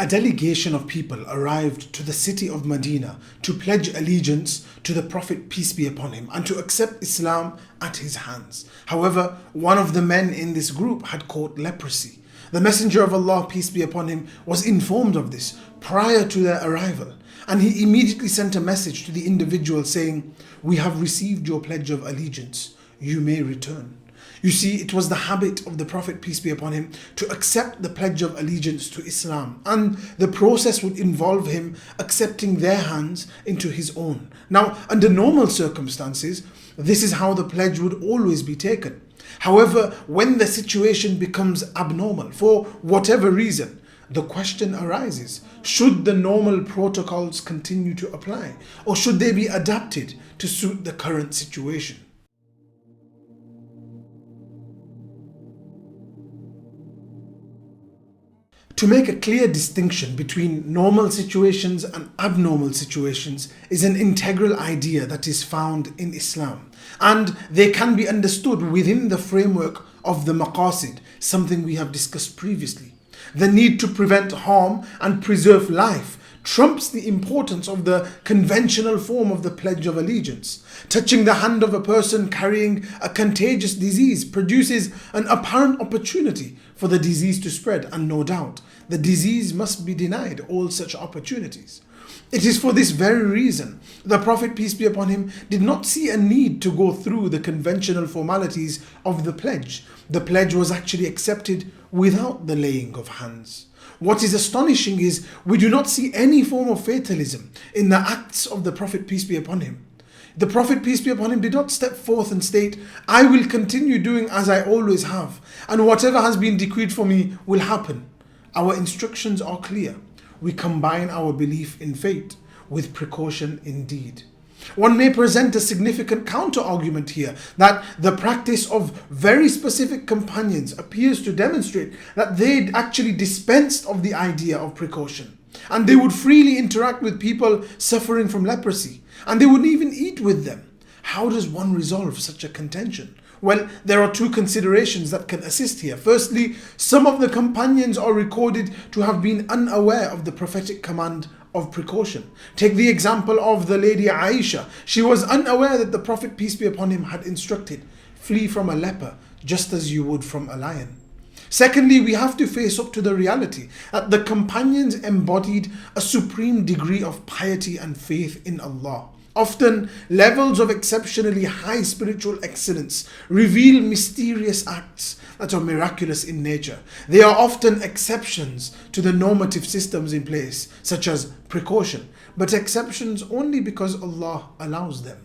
A delegation of people arrived to the city of Medina to pledge allegiance to the Prophet, peace be upon him, and to accept Islam at his hands. However, one of the men in this group had caught leprosy. The Messenger of Allah, peace be upon him, was informed of this prior to their arrival, and he immediately sent a message to the individual saying, "We have received your pledge of allegiance. You may return." You see, it was the habit of the Prophet, peace be upon him, to accept the pledge of allegiance to Islam, and the process would involve him accepting their hands into his own. Now, under normal circumstances, this is how the pledge would always be taken. However, when the situation becomes abnormal for whatever reason, the question arises, should the normal protocols continue to apply, or should they be adapted to suit the current situation? To make a clear distinction between normal situations and abnormal situations is an integral idea that is found in Islam, and they can be understood within the framework of the maqasid, something we have discussed previously. The need to prevent harm and preserve life trumps the importance of the conventional form of the Pledge of Allegiance. Touching the hand of a person carrying a contagious disease produces an apparent opportunity for the disease to spread, and no doubt, the disease must be denied all such opportunities. It is for this very reason the Prophet, peace be upon him, did not see a need to go through the conventional formalities of the pledge. The pledge was actually accepted without the laying of hands. What is astonishing is we do not see any form of fatalism in the acts of the Prophet, peace be upon him. The Prophet, peace be upon him, did not step forth and state, "I will continue doing as I always have, and whatever has been decreed for me will happen." Our instructions are clear. We combine our belief in fate with precaution in deed. One may present a significant counter-argument here that the practice of very specific companions appears to demonstrate that they actually dispensed of the idea of precaution, and they would freely interact with people suffering from leprosy, and they would even eat with them. How does one resolve such a contention? Well, there are two considerations that can assist here. Firstly, some of the companions are recorded to have been unaware of the prophetic command of precaution. Take the example of the lady Aisha. She was unaware that the Prophet, peace be upon him, had instructed, "Flee from a leper just as you would from a lion." Secondly, we have to face up to the reality that the companions embodied a supreme degree of piety and faith in Allah. Often, levels of exceptionally high spiritual excellence reveal mysterious acts that are miraculous in nature. They are often exceptions to the normative systems in place, such as precaution, but exceptions only because Allah allows them.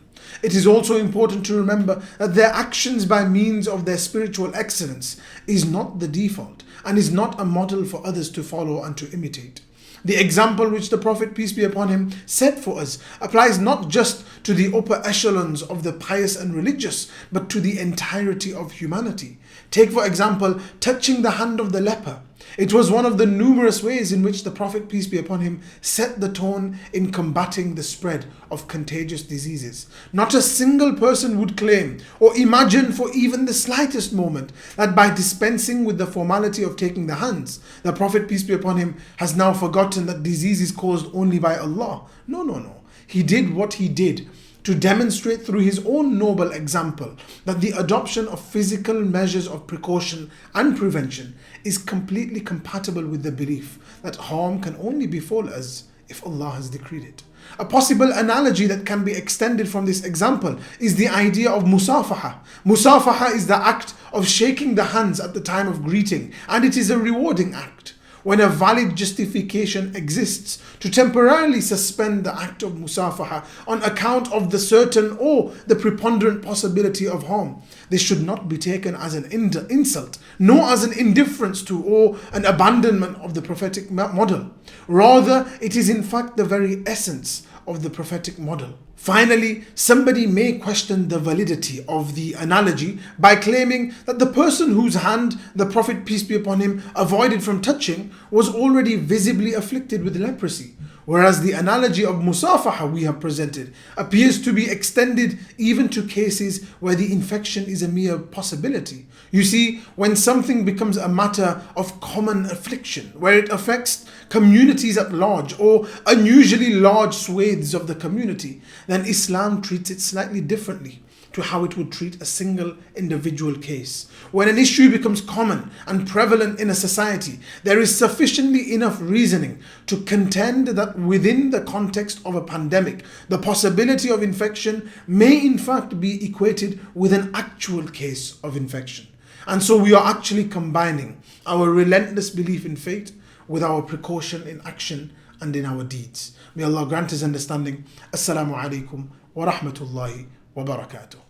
It is also important to remember that their actions by means of their spiritual excellence is not the default and is not a model for others to follow and to imitate. The example which the Prophet, peace be upon him, set for us applies not just to the upper echelons of the pious and religious, but to the entirety of humanity. Take, for example, touching the hand of the leper. It was one of the numerous ways in which the Prophet, peace be upon him, set the tone in combating the spread of contagious diseases. Not a single person would claim or imagine for even the slightest moment that by dispensing with the formality of taking the hands, the Prophet, peace be upon him, has now forgotten that disease is caused only by Allah. No. He did what he did to demonstrate through his own noble example that the adoption of physical measures of precaution and prevention is completely compatible with the belief that harm can only befall us if Allah has decreed it. A possible analogy that can be extended from this example is the idea of musafaha. Musafaha is the act of shaking the hands at the time of greeting, and it is a rewarding act. When a valid justification exists to temporarily suspend the act of musafaha on account of the certain or the preponderant possibility of harm, this should not be taken as an insult, nor as an indifference to or an abandonment of the prophetic model. Rather, it is in fact the very essence of the prophetic model. Finally, somebody may question the validity of the analogy by claiming that the person whose hand the Prophet, peace be upon him, avoided from touching was already visibly afflicted with leprosy. Whereas the analogy of musafaha we have presented appears to be extended even to cases where the infection is a mere possibility. You see, when something becomes a matter of common affliction, where it affects communities at large or unusually large swathes of the community, then Islam treats it slightly differently to how it would treat a single individual case. When an issue becomes common and prevalent in a society, there is sufficiently enough reasoning to contend that within the context of a pandemic, the possibility of infection may in fact be equated with an actual case of infection. And so we are actually combining our relentless belief in fate with our precaution in action and in our deeds. May Allah grant His understanding. Assalamu alaikum wa rahmatullahi wa barakatuh.